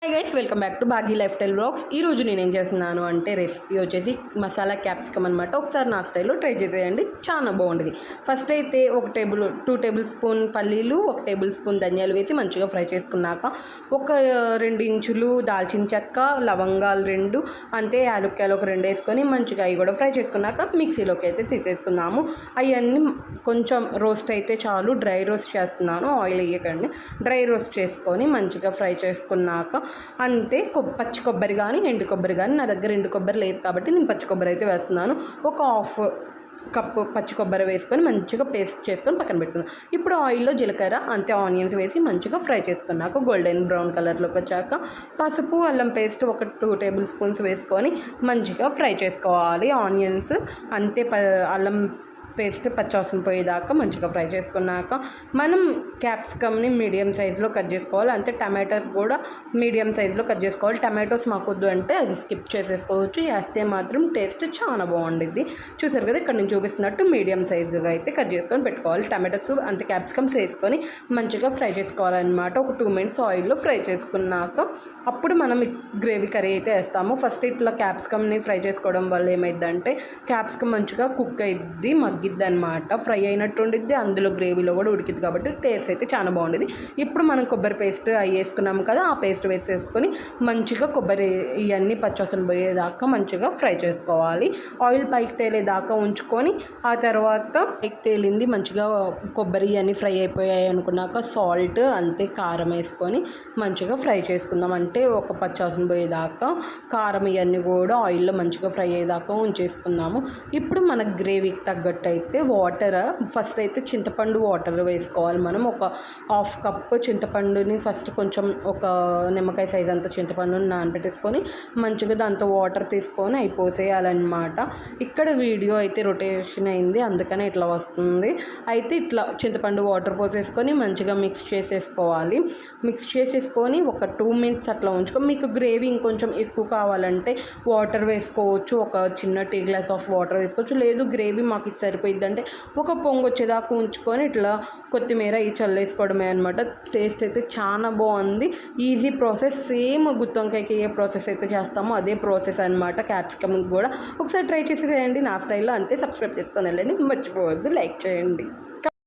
Hi guys, welcome back to Bhagya life style vlogs. ఈరోజు నేను ఏం చేస్తున్నాను అంటే రెసిపీ వచ్చేసి మసాలా క్యాప్సికమ్ అనమాట. ఒకసారి నా స్టైల్లో ట్రై చేసేయండి, చాలా బాగుంటుంది. ఫస్ట్ అయితే 2 టేబుల్ స్పూన్ పల్లీలు, 1 టేబుల్ స్పూన్ ధనియాలు వేసి మంచిగా ఫ్రై చేసుకున్నాక 2 ఇంచులు దాల్చిన చెక్క, లవంగాలు 2, అంతే యాలక్కాయలు 2 వేసుకొని మంచిగా అవి కూడా ఫ్రై చేసుకున్నాక మిక్సీలోకి అయితే తీసేసుకుందాము. అవన్నీ కొంచెం రోస్ట్ అయితే చాలు, డ్రై రోస్ట్ చేస్తున్నాను, ఆయిల్ వేయకండి. డ్రై రోస్ట్ చేసుకొని మంచిగా ఫ్రై చేసుకున్నాక అంతే పచ్చి కొబ్బరి కానీ ఎండు కొబ్బరి కానీ, నా దగ్గర ఎండు కొబ్బరి లేదు కాబట్టి నేను పచ్చి కొబ్బరి అయితే వేస్తున్నాను. ఒక 1/2 కప్పు పచ్చి కొబ్బరి వేసుకొని మంచిగా పేస్ట్ చేసుకొని పక్కన పెట్టుకుందాం. ఇప్పుడు ఆయిల్లో జీలకర్ర అంతే ఆనియన్స్ వేసి మంచిగా ఫ్రై చేసుకున్నాక గోల్డెన్ బ్రౌన్ కలర్లోకి వచ్చాక పసుపు అల్లం పేస్ట్ 2 టేబుల్ స్పూన్స్ వేసుకొని మంచిగా ఫ్రై చేసుకోవాలి. ఆనియన్స్ అంతే అల్లం పేస్ట్ పచ్చివాసన పోయేదాకా మంచిగా ఫ్రై చేసుకున్నాక మనం క్యాప్సికమ్ని మీడియం సైజులో కట్ చేసుకోవాలి. అంతే టమాటోస్ కూడా మీడియం సైజులో కట్ చేసుకోవాలి. టమాటోస్ మాకు వద్దు అంటే అది స్కిప్ చేసేసుకోవచ్చు, వేస్తే మాత్రం టేస్ట్ చాలా బాగుండిద్ది. చూసారు కదా, ఇక్కడ నేను చూపిస్తున్నట్టు మీడియం సైజుగా అయితే కట్ చేసుకొని పెట్టుకోవాలి. టమాటోస్ అంతే క్యాప్సికమ్స్ వేసుకొని మంచిగా ఫ్రై చేసుకోవాలన్నమాట. ఒక 2 మినిట్స్ ఆయిల్లో ఫ్రై చేసుకున్నాక అప్పుడు మనం గ్రేవీ కర్రీ అయితే వేస్తాము. ఫస్ట్ ఇట్లా క్యాప్సికమ్ని ఫ్రై చేసుకోవడం వల్ల ఏమైందంటే క్యాప్సికమ్ మంచిగా కుక్ అయ్యిద్ది, మగ్గిద్ది అనమాట. ఫ్రై అయినట్టు ఉండిద్ది, అందులో గ్రేవీలో కూడా ఉడికిద్ది కాబట్టి టేస్ట్ అయితే చాలా బాగుండేది. ఇప్పుడు మనం కొబ్బరి పేస్ట్ అవి వేసుకున్నాము కదా, ఆ పేస్ట్ వేసేసుకొని మంచిగా కొబ్బరి ఇవన్నీ పచ్చివాసన పోయేదాకా మంచిగా ఫ్రై చేసుకోవాలి. ఆయిల్ పైకి తేలేదాకా ఉంచుకొని ఆ తర్వాత పైకి తేలింది మంచిగా కొబ్బరి ఇవన్నీ ఫ్రై అయిపోయాయి అనుకున్నాక సాల్ట్ అంతే కారం వేసుకొని మంచిగా ఫ్రై చేసుకుందాం. అంటే ఒక పచ్చివాసన పోయేదాకా కారం ఇవన్నీ కూడా ఆయిల్లో మంచిగా ఫ్రై అయ్యేదాకా ఉంచేసుకుందాము. ఇప్పుడు మన గ్రేవీకి తగ్గట్టు అయితే వాటర్ ఫస్ట్ అయితే చింతపండు వాటర్ వేసుకోవాలి. మనం ఒక 1/2 కప్పు చింతపండుని ఫస్ట్ కొంచెం ఒక నిమ్మకాయ సైజ్ అంత చింతపండుని నానబెట్టేసుకొని మంచిగా దాంతో వాటర్ తీసుకొని అయిపోసేయాలన్నమాట. ఇక్కడ వీడియో అయితే రొటేషన్ అయింది, అందుకనే ఇట్లా వస్తుంది. అయితే ఇట్లా చింతపండు వాటర్ పోసేసుకొని మంచిగా మిక్స్ చేసేసుకోవాలి. మిక్స్ చేసేసుకొని ఒక 2 మినిట్స్ అట్లా ఉంచుకొని మీకు గ్రేవీ ఇంకొంచెం ఎక్కువ కావాలంటే వాటర్ వేసుకోవచ్చు, ఒక చిన్న టీ గ్లాస్ ఆఫ్ వాటర్ వేసుకోవచ్చు. లేదు గ్రేవీ మాకు సరిపోయిద్ది అంటే ఒక పొంగు వచ్చేదాకా ఉంచుకొని ఇట్లా కొత్తిమీర ఈ చల్లేసుకోవడమే అనమాట. టేస్ట్ అయితే చాలా బాగుంది. ఈజీ ప్రాసెస్, సేమ్ గుత్తి వంకాయకి ఏ ప్రాసెస్ అయితే చేస్తామో అదే ప్రాసెస్ అనమాట. క్యాప్సికమ్ కూడా ఒకసారి ట్రై చేసేసేయండి నా స్టైల్లో. అంతే, సబ్స్క్రైబ్ చేసుకొని వెళ్ళండి, మర్చిపోవద్దు, లైక్ చేయండి.